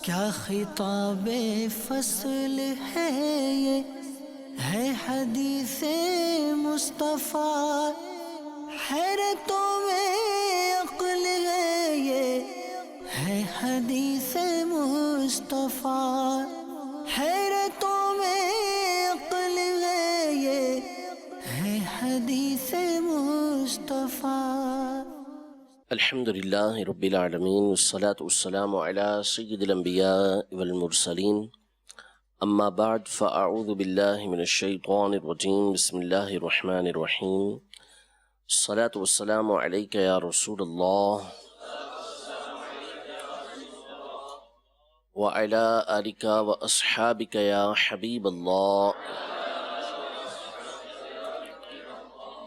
کیا خطاب فصل ہے یہ ہے حدیث مصطفیٰ، حیرتوں میں عقل ہے یہ ہے حدیث مصطفیٰ، حیرتوں میں عقل ہے یہ ہے حدیث مصطفیٰ۔ الحمدللہ رب العالمین والصلاة والسلام علی سید الانبیاء والمرسلین، اما بعد فاعوذ باللہ من الشیطان الرجیم، بسم اللہ الرحمن الرحیم۔ الصلاة والسلام علیک یا رسول اللہ وعلی آلک واصحابک یا حبیب اللہ،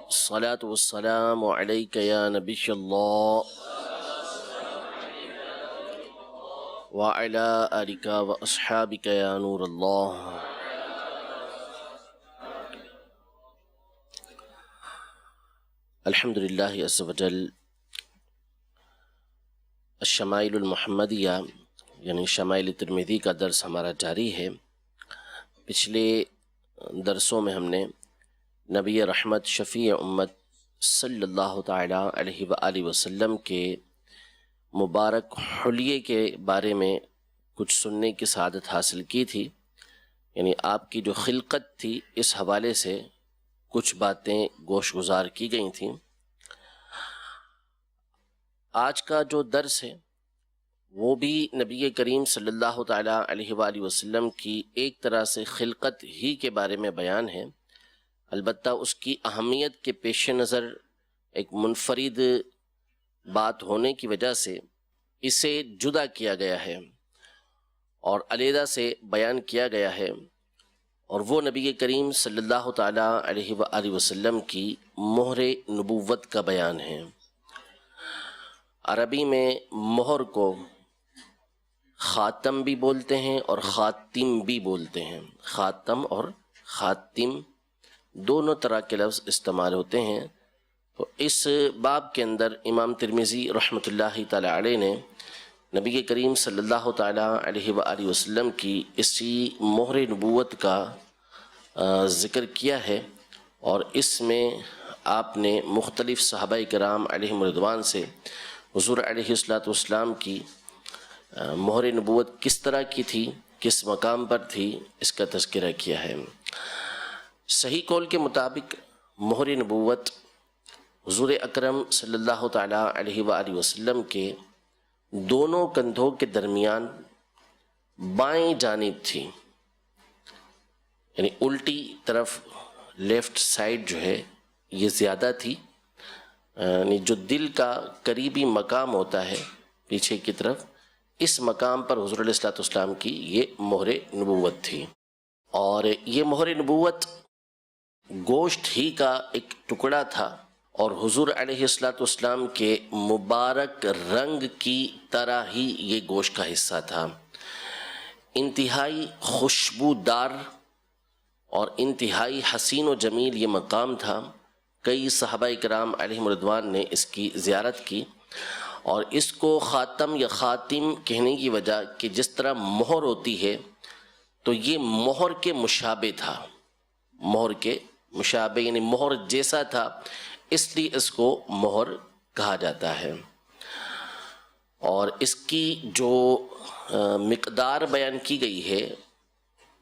الصلاة والسلام علیک یا نبی اللہ وعلی آلک واصحابک یا نور اللہ۔ الحمدللہ عز وجل، الشمائل المحمدیہ یعنی شمائل ترمذی کا درس ہمارا جاری ہے۔ پچھلے درسوں میں ہم نے نبی رحمت شفیع امت صلی اللہ تعالی علیہ وآلہ وسلم کے مبارک حلیے کے بارے میں کچھ سننے کی سعادت حاصل کی تھی، یعنی آپ کی جو خلقت تھی اس حوالے سے کچھ باتیں گوش گزار کی گئی تھیں۔ آج کا جو درس ہے وہ بھی نبی کریم صلی اللہ تعالی علیہ وآلہ وسلم کی ایک طرح سے خلقت ہی کے بارے میں بیان ہے، البتہ اس کی اہمیت کے پیش نظر ایک منفرد بات ہونے کی وجہ سے اسے جدا کیا گیا ہے اور علیحدہ سے بیان کیا گیا ہے، اور وہ نبی کریم صلی اللہ تعالی علیہ وآلہ وسلم کی مہر نبوت کا بیان ہے۔ عربی میں مہر کو خاتم بھی بولتے ہیں اور خاتم بھی بولتے ہیں، خاتم اور خاتم دونوں طرح کے لفظ استعمال ہوتے ہیں۔ تو اس باب کے اندر امام ترمذی رحمۃ اللہ تعالی علیہ نے نبی کریم صلی اللہ تعالی علیہ وآلہ وسلم کی اسی مہر نبوت کا ذکر کیا ہے، اور اس میں آپ نے مختلف صحابہ کرام علیہم رضوان سے حضور علیہ السلام کی مہر نبوت کس طرح کی تھی، کس مقام پر تھی، اس کا تذکرہ کیا ہے۔ صحیح قول کے مطابق مہر نبوت حضور اکرم صلی اللہ تعالی علیہ وآلہ وسلم کے دونوں کندھوں کے درمیان بائیں جانب تھی، یعنی الٹی طرف لیفٹ سائڈ جو ہے یہ زیادہ تھی، یعنی جو دل کا قریبی مقام ہوتا ہے پیچھے کی طرف، اس مقام پر حضور علیہ السلام کی یہ مہر نبوت تھی۔ اور یہ مہر نبوت گوشت ہی کا ایک ٹکڑا تھا، اور حضور علیہ السلام کے مبارک رنگ کی طرح ہی یہ گوشت کا حصہ تھا۔ انتہائی خوشبودار اور انتہائی حسین و جمیل یہ مقام تھا۔ کئی صحابہ کرام علیہم رضوان نے اس کی زیارت کی، اور اس کو خاتم یا خاتم کہنے کی وجہ کہ جس طرح مہر ہوتی ہے تو یہ مہر کے مشابہ تھا، مہر کے مشابہ یعنی مہر جیسا تھا، اس لیے اس کو مہر کہا جاتا ہے۔ اور اس کی جو مقدار بیان کی گئی ہے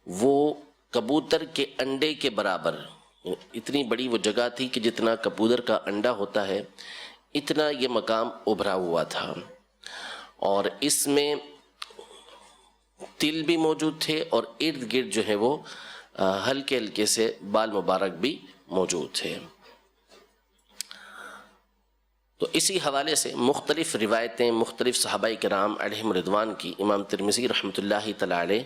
وہ کبوتر کے انڈے کے برابر، اتنی بڑی وہ جگہ تھی کہ جتنا کبوتر کا انڈا ہوتا ہے اتنا یہ مقام ابھرا ہوا تھا، اور اس میں تل بھی موجود تھے اور ارد گرد جو ہے وہ ہلکے ہلکے سے بال مبارک بھی موجود تھے۔ تو اسی حوالے سے مختلف روایتیں مختلف صحابہ کرام علیہم رضوان کی امام ترمذی رحمۃ اللہ تعالی علیہ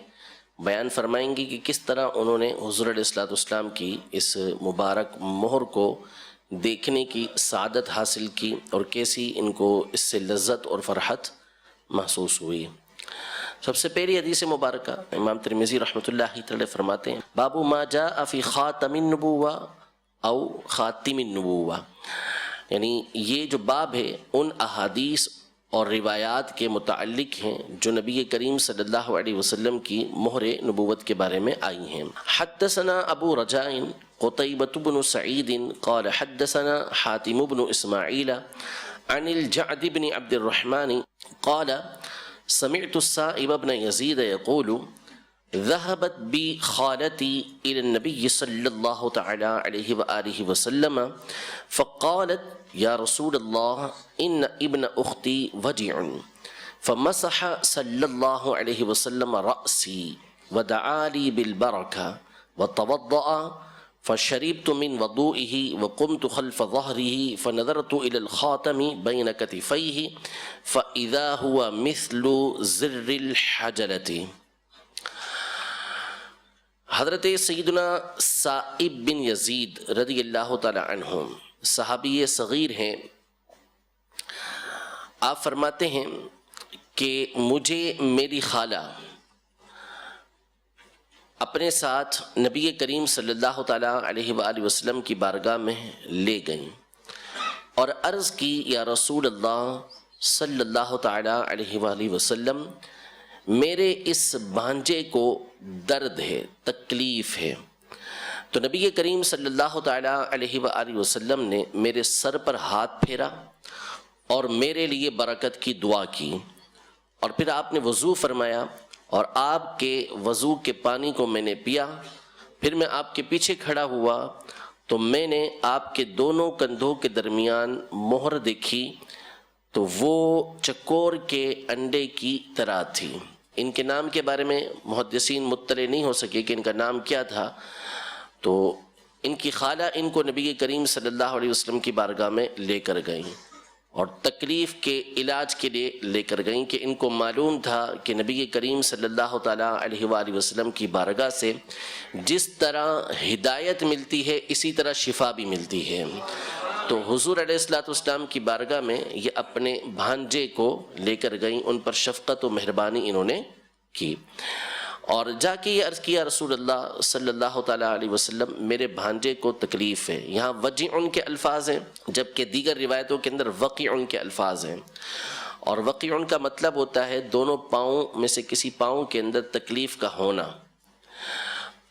بیان فرمائیں گی کہ کس طرح انہوں نے حضور علیہ السلام کی اس مبارک مہر کو دیکھنے کی سعادت حاصل کی، اور کیسی ان کو اس سے لذت اور فرحت محسوس ہوئی۔ سب سے پہلی حدیث مبارکہ امام ترمذی رحمۃ اللہ تعالی فرماتے ہیں، باب ما جاء فی خاتم النبوہ او خاتم النبوہ، یعنی یہ جو باب ہے ان احادیث اور روایات کے متعلق ہیں جو نبی کریم صلی اللہ علیہ وسلم کی مہر نبوت کے بارے میں آئی ہیں۔ حدثنا ابو رجاء قتيبة بن سعيد قال حدثنا حاتم بن اسماعيل عن الجعد بن عبد الرحمن قال سمعت السائب بن يزيد يقول ذهبت بي خالتي إلى النبي صلى الله تعالى عليه وآله وسلم فقالت يا رسول الله إن ابن أختي وجع فمسح صلى الله عليه وسلم رأسي ودعا لي بالبركة وتوضأ فشربت من وضوئه وقمت خلف ظهره فنظرت إلى الخاتم بين كتفيه فإذا هو مثل زر الحجلة۔ حضرت سیدنا سائب بن یزید رضی اللہ تعالی عنہ صحابی صغیر ہیں۔ آپ فرماتے ہیں کہ مجھے میری خالہ اپنے ساتھ نبی کریم صلی اللہ تعالی علیہ وآلہ وسلم کی بارگاہ میں لے گئیں اور عرض کی یا رسول اللہ صلی اللہ تعالی علیہ وآلہ وسلم، میرے اس بھانجے کو درد ہے، تکلیف ہے۔ تو نبی کریم صلی اللہ تعالیٰ علیہ وآلہ وسلم نے میرے سر پر ہاتھ پھیرا اور میرے لیے برکت کی دعا کی، اور پھر آپ نے وضو فرمایا اور آپ کے وضو کے پانی کو میں نے پیا۔ پھر میں آپ کے پیچھے کھڑا ہوا تو میں نے آپ کے دونوں کندھوں کے درمیان مہر دیکھی تو وہ چکور کے انڈے کی طرح تھی۔ ان کے نام کے بارے میں محدثین مطلع نہیں ہو سکے کہ ان کا نام کیا تھا، تو ان کی خالہ ان کو نبی کریم صلی اللہ علیہ وسلم کی بارگاہ میں لے کر گئیں اور تکلیف کے علاج کے لیے لے کر گئیں کہ ان کو معلوم تھا کہ نبی کریم صلی اللہ تعالیٰ علیہ وآلہ وسلم کی بارگاہ سے جس طرح ہدایت ملتی ہے اسی طرح شفا بھی ملتی ہے۔ تو حضور علیہ السلام کی بارگاہ میں یہ اپنے بھانجے کو لے کر گئیں، ان پر شفقت و مہربانی انہوں نے کی، اور جا کے یہ عرض کیا رسول اللہ صلی اللہ تعالیٰ علیہ وسلم، میرے بھانجے کو تکلیف ہے۔ یہاں وجع کے الفاظ ہیں، جبکہ دیگر روایتوں کے اندر وقع کے الفاظ ہیں، اور وقع کا مطلب ہوتا ہے دونوں پاؤں میں سے کسی پاؤں کے اندر تکلیف کا ہونا۔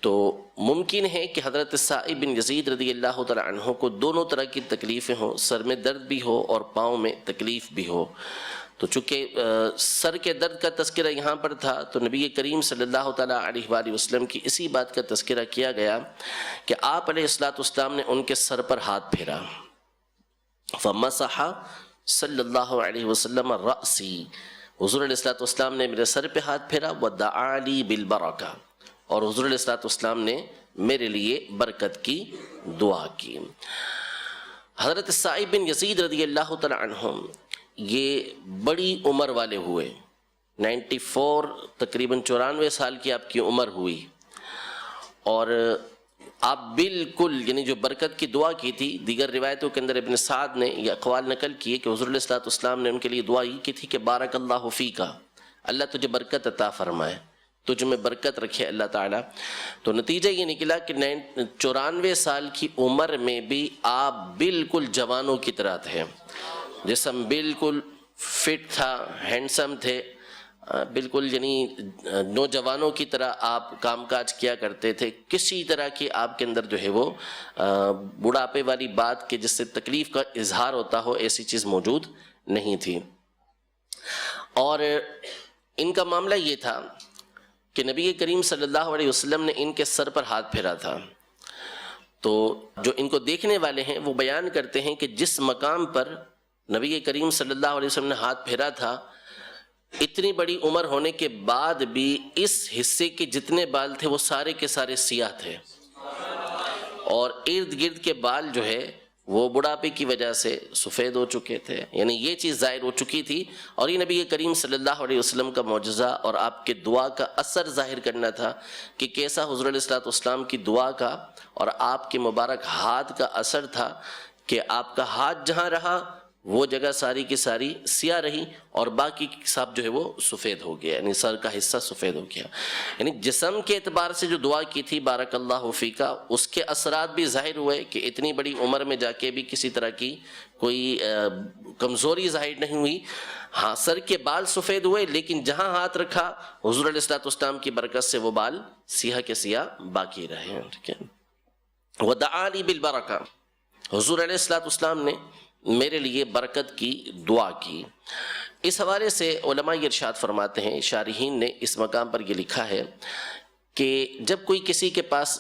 تو ممکن ہے کہ حضرت سائب بن یزید رضی اللہ تعالیٰ عنہ کو دونوں طرح کی تکلیفیں ہوں، سر میں درد بھی ہو اور پاؤں میں تکلیف بھی ہو۔ تو چونکہ سر کے درد کا تذکرہ یہاں پر تھا تو نبی کریم صلی اللہ تعالیٰ علیہ وآلہ وسلم کی اسی بات کا تذکرہ کیا گیا کہ آپ علیہ السلام نے ان کے سر پر ہاتھ پھیرا، فمسح صلی اللہ علیہ وسلم رأسی، حضور علیہ السلام نے میرے سر پہ ہاتھ پھیرا، ودعا لی بالبرکہ، اور حضور علیہ السلام نے میرے لیے برکت کی دعا کی۔ حضرت سائب بن یزید رضی اللہ تعالی عنہ یہ بڑی عمر والے ہوئے، 94 تقریباً 94 سال کی آپ کی عمر ہوئی، اور آپ بالکل یعنی جو برکت کی دعا کی تھی، دیگر روایتوں کے اندر ابن سعد نے یہ اقوال نقل کیے کہ حضور علیہ السلام نے ان کے لیے دعا یہ کی تھی کہ بارک اللہ فیکا، اللہ تجھے برکت عطا فرمائے، تجھ میں برکت رکھے اللہ تعالیٰ۔ تو نتیجہ یہ نکلا کہ 94 سال کی عمر میں بھی آپ بالکل جوانوں کی طرح تھے، جسم بالکل فٹ تھا، ہینڈسم تھے، بالکل یعنی نوجوانوں کی طرح آپ کام کاج کیا کرتے تھے، کسی طرح کی آپ کے اندر جو ہے وہ بڑھاپے والی بات کہ جس سے تکلیف کا اظہار ہوتا ہو ایسی چیز موجود نہیں تھی۔ اور ان کا معاملہ یہ تھا کہ نبی کریم صلی اللہ علیہ وسلم نے ان کے سر پر ہاتھ پھیرا تھا، تو جو ان کو دیکھنے والے ہیں وہ بیان کرتے ہیں کہ جس مقام پر نبی کریم صلی اللہ علیہ وسلم نے ہاتھ پھیرا تھا، اتنی بڑی عمر ہونے کے بعد بھی اس حصے کے جتنے بال تھے وہ سارے کے سارے سیاہ تھے، اور ارد گرد کے بال جو ہے وہ بڑھاپے کی وجہ سے سفید ہو چکے تھے، یعنی یہ چیز ظاہر ہو چکی تھی، اور یہ نبی کریم صلی اللہ علیہ وسلم کا معجزہ اور آپ کے دعا کا اثر ظاہر کرنا تھا کہ کیسا حضور علیہ السلام کی دعا کا اور آپ کے مبارک ہاتھ کا اثر تھا کہ آپ کا ہاتھ جہاں رہا وہ جگہ ساری کی ساری سیاہ رہی اور باقی سب جو ہے وہ سفید ہو گیا، یعنی سر کا حصہ سفید ہو گیا. یعنی جسم کے اعتبار سے جو دعا کی تھی بارک اللہ فیکا، اس کے اثرات بھی ظاہر ہوئے کہ اتنی بڑی عمر میں جا کے بھی کسی طرح کی کوئی کمزوری ظاہر نہیں ہوئی. ہاں سر کے بال سفید ہوئے، لیکن جہاں ہاتھ رکھا حضور علیہ الصلوۃ والسلام کی برکت سے وہ بال سیاہ کے سیاہ باقی رہے. ٹھیک ہے. وَدَعَا لِي بِالْبَرَكَةِ، حضور علیہ الصلوۃ والسلام نے میرے لیے برکت کی دعا کی. اس حوالے سے علماء یہ ارشاد فرماتے ہیں، شارحین نے اس مقام پر یہ لکھا ہے کہ جب کوئی کسی کے پاس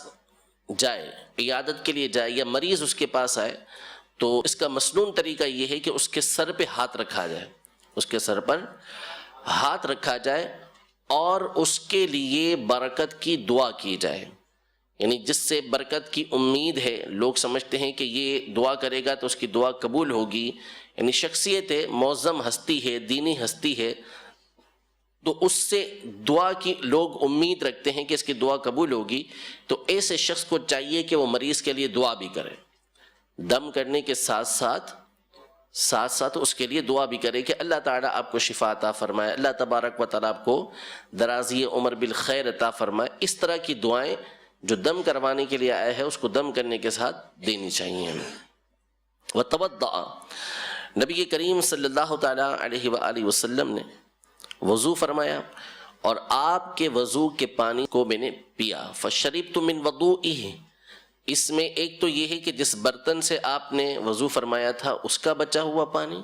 جائے، عیادت کے لیے جائے یا مریض اس کے پاس آئے، تو اس کا مسنون طریقہ یہ ہے کہ اس کے سر پہ ہاتھ رکھا جائے، اس کے سر پر ہاتھ رکھا جائے اور اس کے لیے برکت کی دعا کی جائے. یعنی جس سے برکت کی امید ہے، لوگ سمجھتے ہیں کہ یہ دعا کرے گا تو اس کی دعا قبول ہوگی، یعنی شخصیت ہے، معظم ہستی ہے، دینی ہستی ہے، تو اس سے دعا کی لوگ امید رکھتے ہیں کہ اس کی دعا قبول ہوگی. تو ایسے شخص کو چاہیے کہ وہ مریض کے لیے دعا بھی کرے، دم کرنے کے ساتھ ساتھ اس کے لیے دعا بھی کرے کہ اللہ تعالیٰ آپ کو شفا عطا فرمائے، اللہ تبارک و تعالیٰ آپ کو درازی عمر بالخیر عطا فرمائے. اس طرح کی دعائیں جو دم کروانے کے لیے آیا ہے اس کو دم کرنے کے ساتھ دینی چاہیے. وَتَوَضَّعَ، نبی کریم صلی اللہ تعالیٰ علیہ وآلہ وسلم نے وضو فرمایا اور آپ کے وضو کے پانی کو میں نے پیا. فَشَرِبْتُ مِنْ وَضُوئِهِ، اس میں ایک تو یہ ہے کہ جس برتن سے آپ نے وضو فرمایا تھا اس کا بچا ہوا پانی،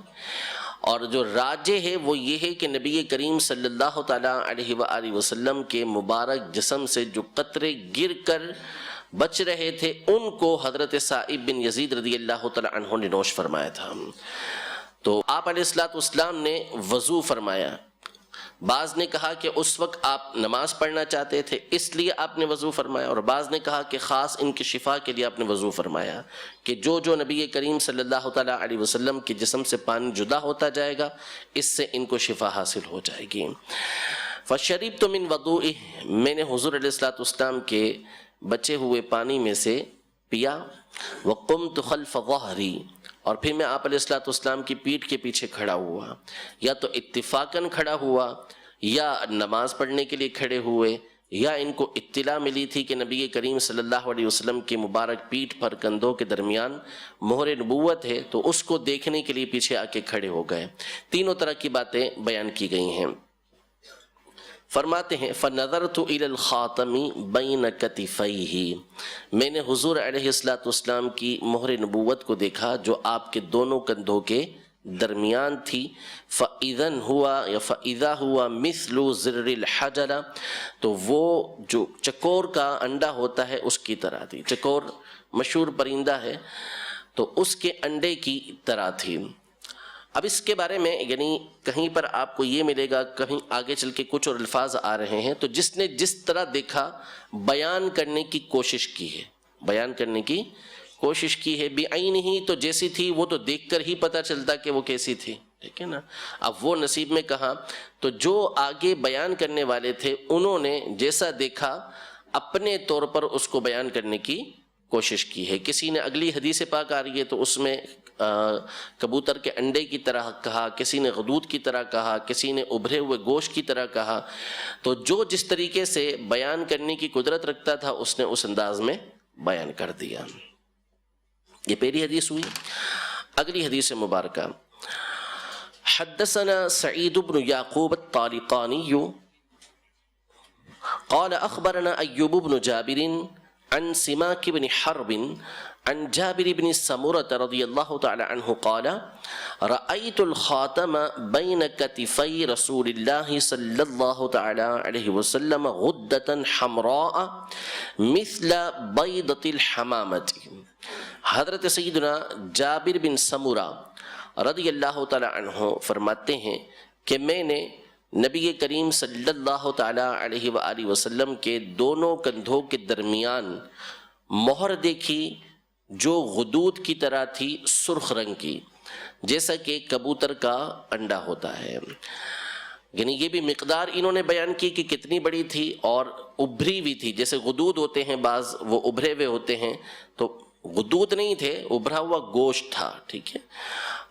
اور جو راجح ہے وہ یہ ہے کہ نبی کریم صلی اللہ تعالیٰ علیہ وآلہ وسلم کے مبارک جسم سے جو قطرے گر کر بچ رہے تھے ان کو حضرت سائب بن یزید رضی اللہ تعالیٰ عنہ نے نوش فرمایا تھا. تو آپ علیہ الصلوۃ والسلام نے وضو فرمایا. بعض نے کہا کہ اس وقت آپ نماز پڑھنا چاہتے تھے اس لیے آپ نے وضو فرمایا، اور بعض نے کہا کہ خاص ان کی شفا کے لیے آپ نے وضو فرمایا کہ جو نبی کریم صلی اللہ تعالیٰ علیہ وسلم کے جسم سے پانی جدا ہوتا جائے گا اس سے ان کو شفا حاصل ہو جائے گی. فَشَرِبْتُ مِنْ وَضُوئِهِ، میں نے حضور علیہ الصلوۃ والسلام کے بچے ہوئے پانی میں سے پیا. وَقُمْتُ خَلْفَ ظَهْرِي، اور پھر میں آپ علیہ الصلوۃ والسلام کی پیٹھ کے پیچھے کھڑا ہوا، یا تو اتفاقاً کھڑا ہوا یا نماز پڑھنے کے لیے کھڑے ہوئے، یا ان کو اطلاع ملی تھی کہ نبی کریم صلی اللہ علیہ وسلم کی مبارک پیٹھ پر کندھوں کے درمیان مہر نبوت ہے تو اس کو دیکھنے کے لیے پیچھے آ کے کھڑے ہو گئے. تینوں طرح کی باتیں بیان کی گئی ہیں. فرماتے ہیں فَنَظَرْتُ إِلَى الْخَاتَمِ بَيْنَ كَتِفَيْهِ، میں نے حضور علیہ الصلوۃ والسلام کی مہر نبوت کو دیکھا جو آپ کے دونوں کندھوں کے درمیان تھی. فَإِذَا هُوَ مِثْلُ زِرِّ الْحَجَرَ، تو وہ جو چکور کا انڈا ہوتا ہے اس کی طرح تھی. چکور مشہور پرندہ ہے تو اس کے انڈے کی طرح تھی. اب اس کے بارے میں یعنی کہیں پر آپ کو یہ ملے گا، کہیں آگے چل کے کچھ اور الفاظ آ رہے ہیں، تو جس نے جس طرح دیکھا بیان کرنے کی کوشش کی ہے، بیان کرنے کی کوشش کی ہے. بعینہ، تو جیسی تھی وہ تو دیکھ کر ہی پتہ چلتا کہ وہ کیسی تھی، ٹھیک ہے نا. اب وہ نصیب میں کہا، تو جو آگے بیان کرنے والے تھے انہوں نے جیسا دیکھا اپنے طور پر اس کو بیان کرنے کی کوشش کی ہے. کسی نے اگلی حدیث پاک آ رہی ہے تو اس میں کبوتر کے انڈے کی طرح کہا، کسی نے غدود کی طرح کہا، کسی نے ابھرے ہوئے گوشت کی طرح کہا. تو جو جس طریقے سے بیان کرنے کی قدرت رکھتا تھا اس نے اس انداز میں بیان کر دیا. یہ پہلی حدیث ہوئی. اگلی حدیث مبارکہ، حدثنا سعید بن یعقوب الطالقانی قال اخبرنا ایوب بن جابر عن سماک بن حرب عن جابر بن سمرة رضی اللہ تعالی عنہ قال رأيت الخاتم بين كتفي رسول الله صلی اللہ تعالی علیہ وسلم غدة حمراء مثل بيضة الحمامة. حضرت سیدنا جابر بن سمرہ رضی اللہ تعالی عنہ فرماتے ہیں کہ میں نے نبی کریم صلی اللہ تعالیٰ علیہ وآلہ وسلم کے دونوں کندھوں کے درمیان مہر دیکھی جو غدود کی طرح تھی، سرخ رنگ کی، جیسا کہ کبوتر کا انڈا ہوتا ہے. یعنی یہ بھی مقدار انہوں نے بیان کی کہ کتنی بڑی تھی، اور ابھری ہوئی تھی. جیسے غدود ہوتے ہیں بعض، وہ ابھرے ہوئے ہوتے ہیں، تو غدود نہیں تھے، ابھرا ہوا گوشت تھا، ٹھیک ہے.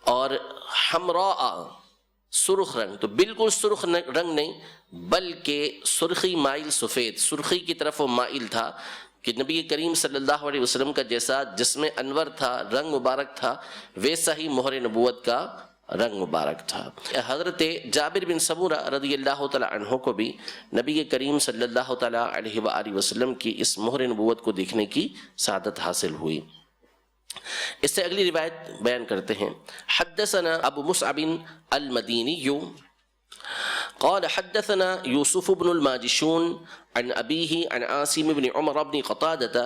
اور حمراء سرخ رنگ، تو بالکل سرخ رنگ نہیں بلکہ سرخی مائل سفید، سرخی کی طرف وہ مائل تھا کہ نبی کریم صلی اللہ علیہ وسلم کا جیسا جسم انور تھا، رنگ مبارک تھا، ویسا ہی مہر نبوت کا رنگ مبارک تھا۔ حضرت جابر بن سمورہ رضی اللہ تعالی عنہ کو بھی نبی کریم صلی اللہ تعالی علیہ وآلہ وسلم کی اس مہر نبوت کو دیکھنے کی سعادت حاصل ہوئی۔ اس سے اگلی روایت بیان کرتے ہیں۔ حدثنا ابو مصعب المدینی قال حدثنا يوسف بن الماجشون عن أبيه عن عاصم بن عمر بن قتادة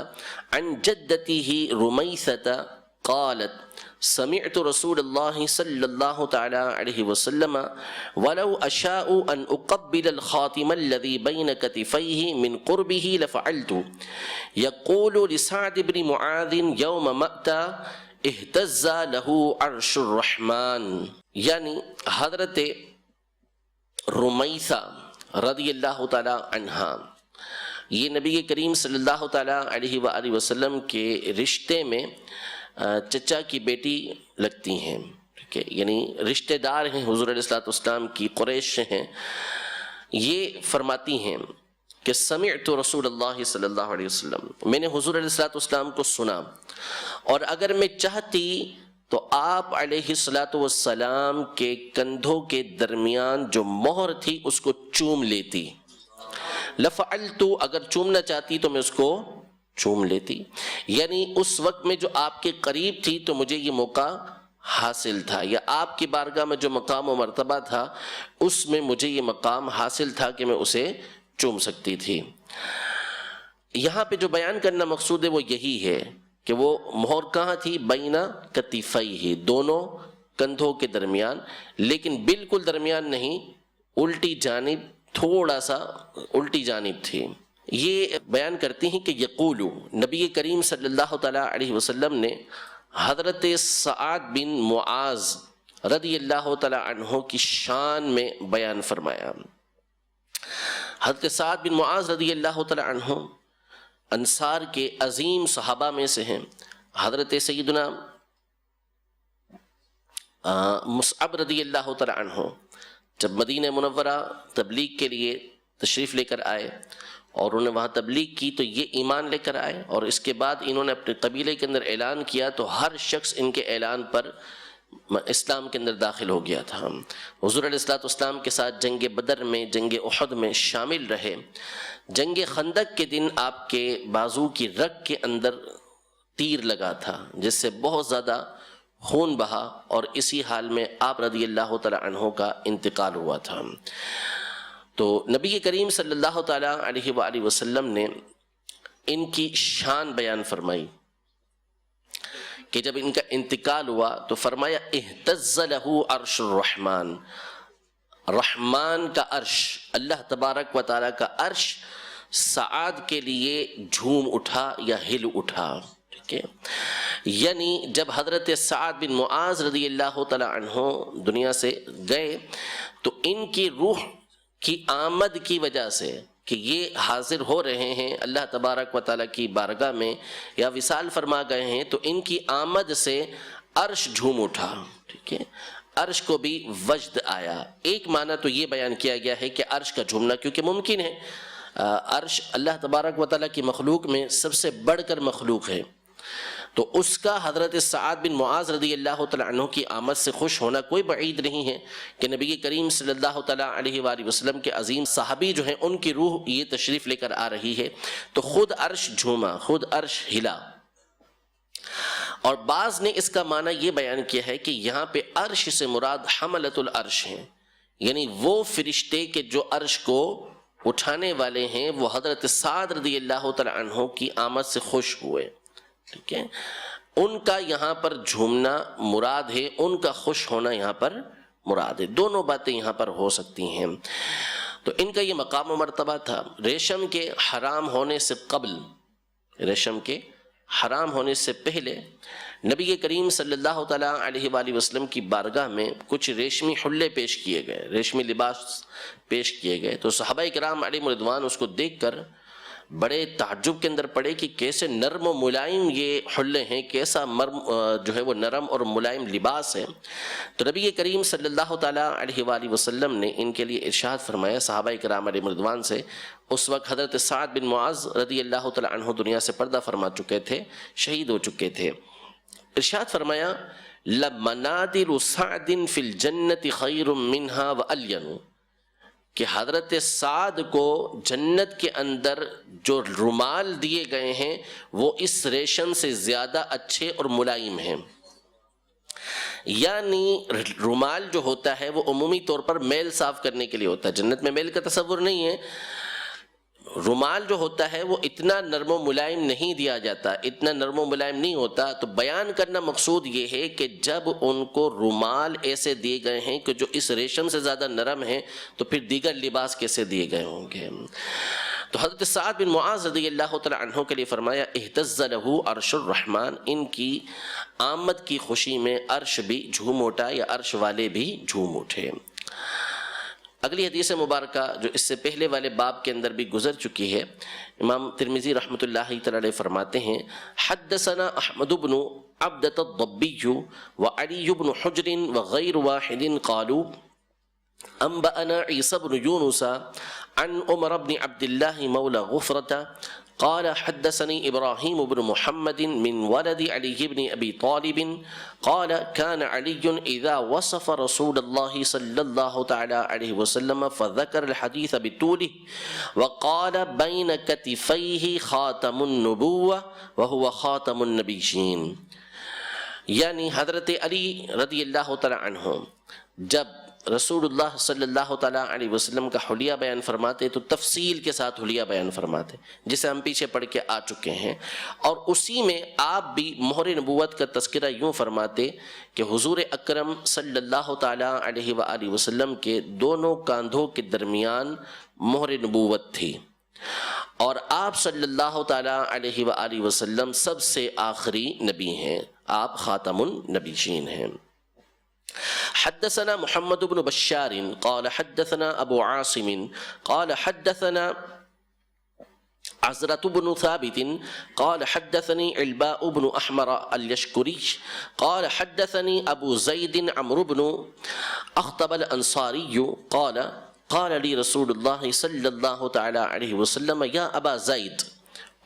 عن جدته رميثة قالت سمعت رسول الله صلى الله تعالى عليه وسلم ولو أشاء أن أقبل الخاتم الذي بين كتفيه من قربه لفعلت يقول لسعد بن معاذ يوم مأتى اهتز له عرش الرحمن، یعنی حضرت رمیثہ رضی اللہ تعالی عنہا یہ نبی کریم صلی اللہ تعالی علیہ وآلہ وسلم کے رشتے میں چچا کی بیٹی لگتی ہیں، ٹھیک ہے، یعنی رشتہ دار ہیں حضور علیہ السلام کی، قریش سے ہیں۔ یہ فرماتی ہیں کہ سمعت رسول اللہ صلی اللہ علیہ وسلم، میں نے حضور علیہ السلام کو سنا، اور اگر میں چاہتی تو آپ علیہ السلام کے کندھوں کے درمیان جو مہر تھی اس کو چوم لیتی، لفعلت، اگر چومنا چاہتی تو میں اس کو چوم لیتی، یعنی اس وقت میں جو آپ کے قریب تھی تو مجھے یہ موقع حاصل تھا، یا آپ کی بارگاہ میں جو مقام و مرتبہ تھا اس میں مجھے یہ مقام حاصل تھا کہ میں اسے چوم سکتی تھی۔ یہاں پہ جو بیان کرنا مقصود ہے وہ یہی ہے کہ وہ مہر کہاں تھی، بینا کتفیہ، دونوں کندھوں کے درمیان، لیکن بالکل درمیان نہیں، الٹی جانب، تھوڑا سا الٹی جانب تھی۔ یہ بیان کرتی ہیں کہ یقول، نبی کریم صلی اللہ تعالی علیہ وسلم نے حضرت سعد بن معاذ رضی اللہ تعالی عنہ کی شان میں بیان فرمایا۔ حضرت سعد بن معاذ رضی اللہ تعالی عنہ انصار کے عظیم صحابہ میں سے ہیں۔ حضرت سیدنا مصعب رضی اللہ تعالی عنہ جب مدینہ منورہ تبلیغ کے لیے تشریف لے کر آئے اور انہوں نے وہاں تبلیغ کی تو یہ ایمان لے کر آئے، اور اس کے بعد انہوں نے اپنے قبیلے کے اندر اعلان کیا تو ہر شخص ان کے اعلان پر اسلام کے اندر داخل ہو گیا تھا۔ حضور علیہ السلام کے ساتھ جنگ بدر میں، جنگ احد میں شامل رہے۔ جنگ خندق کے دن آپ کے بازو کی رگ کے اندر تیر لگا تھا جس سے بہت زیادہ خون بہا، اور اسی حال میں آپ رضی اللہ تعالی عنہ کا انتقال ہوا تھا۔ تو نبی کریم صلی اللہ تعالی علیہ وآلہ وسلم نے ان کی شان بیان فرمائی کہ جب ان کا انتقال ہوا تو فرمایا اہتز لہ عرش الرحمن، رحمان کا عرش، اللہ تبارک و تعالیٰ کا عرش سعد کے لیے جھوم اٹھا یا ہل اٹھا، ٹھیک ہے۔ یعنی جب حضرت سعد بن معاذ رضی اللہ تعالی عنہ دنیا سے گئے تو ان کی روح کی آمد کی وجہ سے کہ یہ حاضر ہو رہے ہیں اللہ تبارک و تعالیٰ کی بارگاہ میں یا وصال فرما گئے ہیں، تو ان کی آمد سے عرش جھوم اٹھا، ٹھیک ہے، عرش کو بھی وجد آیا۔ ایک معنی تو یہ بیان کیا گیا ہے کہ عرش کا جھومنا کیونکہ ممکن ہے، عرش اللہ تبارک و تعالیٰ کی مخلوق میں سب سے بڑھ کر مخلوق ہے، تو اس کا حضرت سعد بن معاذ رضی اللہ تعالیٰ عنہ کی آمد سے خوش ہونا کوئی بعید نہیں ہے کہ نبی کریم صلی اللہ تعالیٰ علیہ وآلہ وسلم کے عظیم صحابی جو ہیں ان کی روح یہ تشریف لے کر آ رہی ہے، تو خود عرش جھوما، خود عرش ہلا۔ اور بعض نے اس کا معنی یہ بیان کیا ہے کہ یہاں پہ عرش سے مراد حملۃ العرش ہیں، یعنی وہ فرشتے کے جو عرش کو اٹھانے والے ہیں وہ حضرت سعد رضی اللہ تعالیٰ عنہ کی آمد سے خوش ہوئے، ٹھیک ہے، ان کا یہاں پر جھومنا مراد ہے، ان کا خوش ہونا یہاں پر مراد ہے، دونوں باتیں یہاں پر ہو سکتی ہیں۔ تو ان کا یہ مقام و مرتبہ تھا۔ ریشم کے حرام ہونے سے قبل، ریشم کے حرام ہونے سے پہلے نبی کریم صلی اللہ تعالیٰ علیہ وآلہ وسلم کی بارگاہ میں کچھ ریشمی حلے پیش کیے گئے، ریشمی لباس پیش کیے گئے، تو صحابہ کرام علیہم رضوان اس کو دیکھ کر بڑے تعجب کے اندر پڑے کہ کیسے نرم و ملائم یہ حلے ہیں، کیسا جو ہے وہ نرم اور ملائم لباس ہے۔ تو نبی کریم صلی اللہ تعالیٰ علیہ وآلہ وسلم نے ان کے لیے ارشاد فرمایا، صحابہ کرام علیہ رضوان سے اس وقت حضرت سعد بن معاذ رضی اللہ تعالیٰ عنہ دنیا سے پردہ فرما چکے تھے، شہید ہو چکے تھے۔ ارشاد فرمایا لَمَنَادِلُ سَعْدٍ فِي الْجَنَّةِ خَيْرٌ مِّنْهَا وَأَلْيَنُ، کہ حضرت سعد کو جنت کے اندر جو رومال دیے گئے ہیں وہ اس ریشم سے زیادہ اچھے اور ملائم ہیں۔ یعنی رومال جو ہوتا ہے وہ عمومی طور پر میل صاف کرنے کے لیے ہوتا ہے، جنت میں میل کا تصور نہیں ہے۔ رومال جو ہوتا ہے وہ اتنا نرم و ملائم نہیں دیا جاتا، اتنا نرم و ملائم نہیں ہوتا۔ تو بیان کرنا مقصود یہ ہے کہ جب ان کو رومال ایسے دیے گئے ہیں کہ جو اس ریشم سے زیادہ نرم ہیں، تو پھر دیگر لباس کیسے دیے گئے ہوں گے۔ تو حضرت سعد بن معاذ رضی اللہ تعالیٰ عنہ کے لیے فرمایا اہتز لہ عرش الرحمن، ان کی آمد کی خوشی میں عرش بھی جھوم اٹھا یا عرش والے بھی جھوم اٹھے۔ اگلی حدیث مبارکہ جو اس سے پہلے والے باب کے اندر بھی گزر چکی ہے، امام ترمذی رحمۃ اللہ تعالی علیہ فرماتے ہیں حدثنا احمد بن عبدۃ الضبی وعلی بن حجر وغیر واحد قالوا انبأنا عیسی بن یونس عن عمر بن عبد اللہ مولى غفرة قال حدثني إبراهيم بن محمد من ولد علي بن أبي طالب قال كان علي إذا وصف رسول الله صلى الله تعالى عليه وسلم فذكر الحديث بطوله وقال بين كتفيه خاتم النبوة وهو خاتم النبيين، یعنی حضرت علی رضی اللہ تعالی عنہ جب رسول اللہ صلی اللہ تعالیٰ علیہ وسلم کا حلیہ بیان فرماتے تو تفصیل کے ساتھ حلیہ بیان فرماتے، جسے ہم پیچھے پڑھ کے آ چکے ہیں، اور اسی میں آپ بھی مہر نبوت کا تذکرہ یوں فرماتے کہ حضور اکرم صلی اللہ تعالیٰ علیہ وآلہ وسلم کے دونوں کاندھوں کے درمیان مہر نبوت تھی، اور آپ صلی اللہ تعالیٰ علیہ وآلہ وسلم سب سے آخری نبی ہیں، آپ خاتم النبیین ہیں۔ حدثنا محمد بن بشار قال حدثنا ابو عاصم قال حدثنا عزرة بن ثابت قال حدثني علباء بن احمر اليشكري قال حدثني ابو زيد عمرو بن اخطب الانصاري قال قال لي رسول الله صلى الله تعالى عليه وسلم يا ابا زيد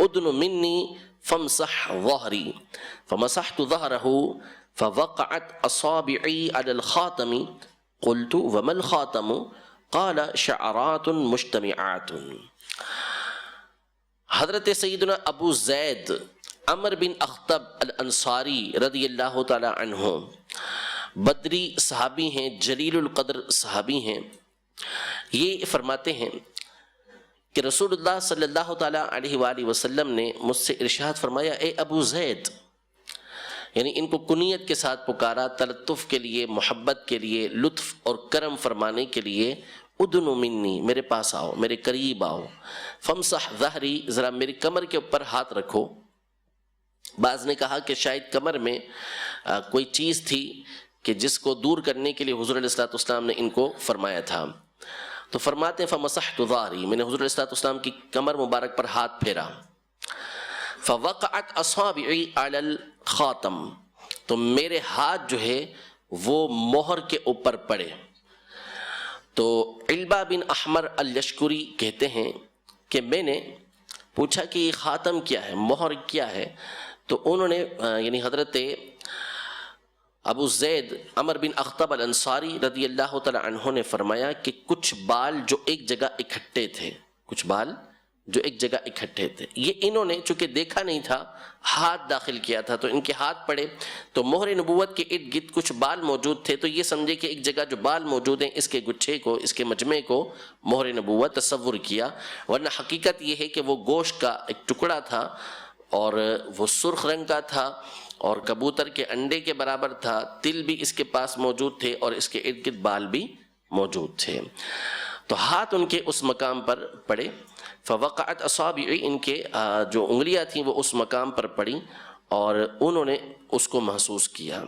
ادن مني فامسح ظهري فمسحت ظهره فوقعت اصابعي على الخاتم قلت وما الخاتم قال شعرات مجتمعات۔ حضرت سیدنا ابو زید عمر بن اخطب الانصاری رضی اللہ تعالی عنہ بدری صحابی ہیں، جلیل القدر صحابی ہیں، یہ فرماتے ہیں کہ رسول اللہ صلی اللہ تعالی علیہ وآلہ وسلم نے مجھ سے ارشاد فرمایا اے ابو زید، یعنی ان کو کنیت کے ساتھ پکارا، تلطف کے لیے، محبت کے لیے، لطف اور کرم فرمانے کے لیے، ادنو منی، میرے پاس آؤ، میرے قریب آؤ، فمسح ظہری، ذرا میری کمر کے اوپر ہاتھ رکھو۔ بعض نے کہا کہ شاید کمر میں کوئی چیز تھی کہ جس کو دور کرنے کے لیے حضور علیہ الصلوۃ والسلام نے ان کو فرمایا تھا، تو فرماتے ہیں فمسحت ظہری، میں نے حضور علیہ الصلوۃ والسلام کی کمر مبارک پر ہاتھ پھیرا، فوقعت اصابعی علی الخاتم، تو میرے ہاتھ جو ہے وہ مہر کے اوپر پڑے۔ تو علبہ بن احمر الیشکری کہتے ہیں کہ میں نے پوچھا کہ یہ خاتم کیا ہے، مہر کیا ہے، تو انہوں نے یعنی حضرت ابو زید عمر بن اخطب الانصاری رضی اللہ تعالی عنہ نے فرمایا کہ کچھ بال جو ایک جگہ اکٹھے تھے، کچھ بال جو ایک جگہ اکٹھے تھے، یہ انہوں نے چونکہ دیکھا نہیں تھا، ہاتھ داخل کیا تھا، تو ان کے ہاتھ پڑے تو مہر نبوت کے ارد گرد کچھ بال موجود تھے، تو یہ سمجھے کہ ایک جگہ جو بال موجود ہیں اس کے گچھے کو، اس کے مجمع کو مہر نبوت تصور کیا، ورنہ حقیقت یہ ہے کہ وہ گوشت کا ایک ٹکڑا تھا اور وہ سرخ رنگ کا تھا اور کبوتر کے انڈے کے برابر تھا، تل بھی اس کے پاس موجود تھے اور اس کے ارد گرد بال بھی موجود تھے، تو ہاتھ ان کے اس مقام پر پڑے۔ فوقعت اصابعی، ان کے جو انگلیاں تھیں وہ اس مقام پر پڑیں اور انہوں نے اس کو محسوس کیا۔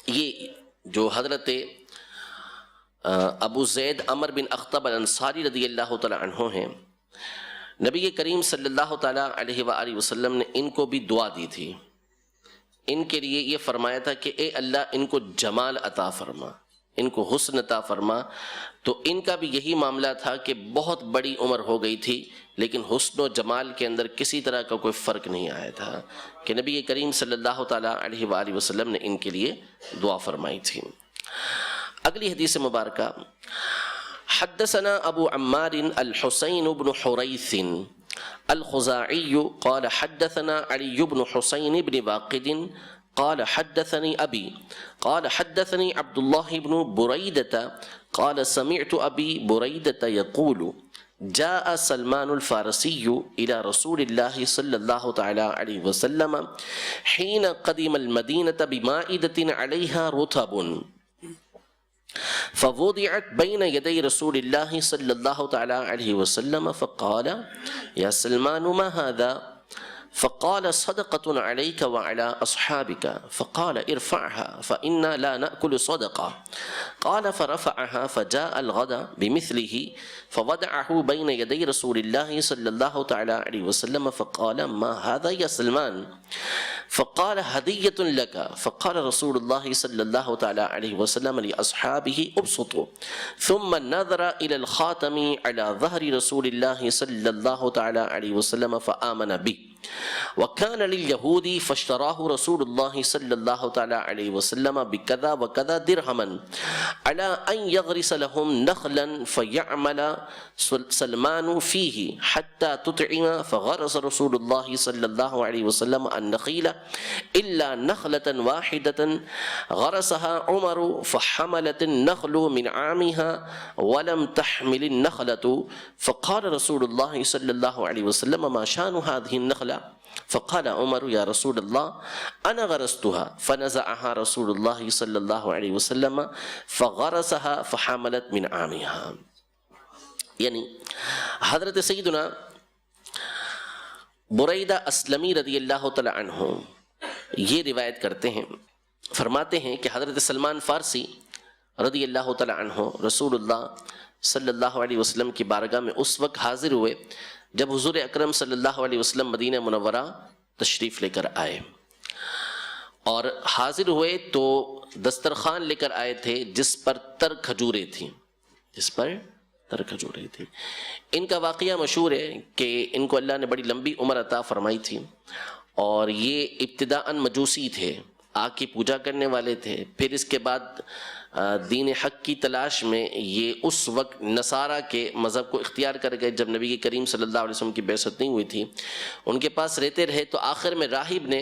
یہ جو حضرت ابو زید عمر بن اخطب الانصاری رضی اللہ تعالی عنہ ہیں، نبی کریم صلی اللہ تعالیٰ علیہ وآلہ وسلم نے ان کو بھی دعا دی تھی، ان کے لیے یہ فرمایا تھا کہ اے اللہ ان کو جمال عطا فرما، ان کو حسن عطا فرما۔ تو ان کا بھی یہی معاملہ تھا کہ بہت بڑی عمر ہو گئی تھی لیکن حسن و جمال کے اندر کسی طرح کا کوئی فرق نہیں آیا تھا کہ نبی کریم صلی اللہ تعالیٰ علیہ وآلہ وسلم نے ان کے لیے دعا فرمائی تھی۔ اگلی حدیث مبارکہ، حدثنا ابو عمار الحسین بن حریث الخزاعی قال حدثنا علی بن حسین بن واقد قال حدثني أبي قال حدثني عبد الله بن بريدة قال سمعت أبي بريدة يقول جاء سلمان الفارسي إلى رسول الله صلى الله تعالى عليه وسلم حين قدم المدينة بمائدة عليها رطب فوضعت بين يدي رسول الله صلى الله تعالى عليه وسلم فقال يا سلمان ما هذا؟ فقال صدقة عليك وعلى أصحابك فقال ارفعها فإنا لا نأكل صدقة قال فرفعها فجاء الغد بمثله فوضعه بين يدي رسول الله صلى الله تعالى عليه وسلم فقال ما هذا يا سلمان؟ فقال هدية لك فقال رسول الله صلى الله تعالى عليه وسلم لأصحابه ابسطوا ثم نظر إلى الخاتم على ظهر رسول الله صلى الله تعالى عليه وسلم فآمن به وكان لليهود فاشتراه رسول الله صلى الله تعالى عليه وسلم بكذا وكذا درهما على أن يغرس لهم نخلا فيعمل سلمان فيه حتى تطعم فغرس رسول الله صلى الله عليه وسلم النخيل إلا نخلة واحدة غرسها عمر فحملت النخل من عامها ولم تحمل النخلة فقال رسول الله صلى الله عليه وسلم ما شان هذه النخلة؟ فقال عمر يا رسول الله أنا غرستها فنزعها رسول الله صلى الله عليه وسلم فغرسها فحملت من عامها۔ یعنی حضرت سیدنا بریدہ اسلمی رضی اللہ تعالی عنہ یہ روایت کرتے ہیں، فرماتے ہیں کہ حضرت سلمان فارسی رضی اللہ تعالی عنہ رسول اللہ صلی اللہ علیہ وسلم کی بارگاہ میں اس وقت حاضر ہوئے جب حضور اکرم صلی اللہ علیہ وسلم مدینہ منورہ تشریف لے کر آئے، اور حاضر ہوئے تو دسترخوان لے کر آئے تھے جس پر تر کھجوریں تھیں، جس پر تر کھجوریں تھیں۔ ان کا واقعہ مشہور ہے کہ ان کو اللہ نے بڑی لمبی عمر عطا فرمائی تھی، اور یہ ابتداءً مجوسی تھے، آگ کی پوجا کرنے والے تھے۔ پھر اس کے بعد دین حق کی تلاش میں یہ اس وقت نصارہ کے مذہب کو اختیار کر گئے جب نبی کریم صلی اللہ علیہ وسلم کی بعثت نہیں ہوئی تھی، ان کے پاس رہتے رہے تو آخر میں راہب نے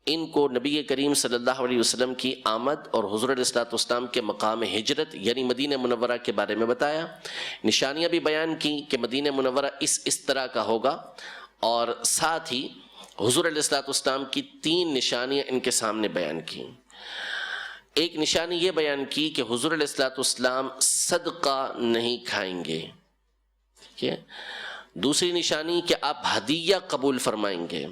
ان کو نبی کریم صلی اللہ علیہ وسلم کی آمد اور حضور علیہ السلام کے مقام ہجرت یعنی مدینہ منورہ کے بارے میں بتایا، نشانیاں بھی بیان کی کہ مدینہ منورہ اس طرح کا ہوگا، اور ساتھ ہی حضور علیہ السلام کی 3 نشانیاں ان کے سامنے بیان کی۔ ایک نشانی یہ بیان کی کہ حضور علیہ السلام صدقہ نہیں کھائیں گے، ٹھیک ہے؟ دوسری نشانی کہ آپ ہدیہ قبول فرمائیں گے،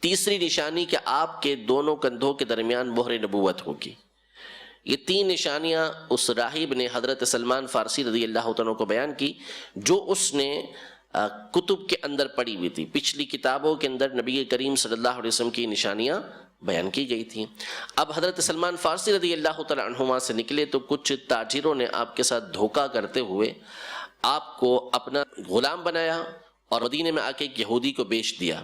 تیسری نشانی کہ آپ کے دونوں کندھوں کے درمیان مہر نبوت ہوگی۔ یہ 3 نشانیاں اس راہب نے حضرت سلمان فارسی رضی اللہ عنہ کو بیان کی، جو اس نے کتب کے اندر پڑھی ہوئی تھی، پچھلی کتابوں کے اندر نبی کریم صلی اللہ علیہ وسلم کی نشانیاں بیان کی گئی تھیں۔ اب حضرت سلمان فارسی رضی اللہ تعالی عنہما سے نکلے تو کچھ تاجروں نے آپ کے ساتھ دھوکہ کرتے ہوئے آپ کو اپنا غلام بنایا اور مدینے میں آ کے ایک یہودی کو بیچ دیا،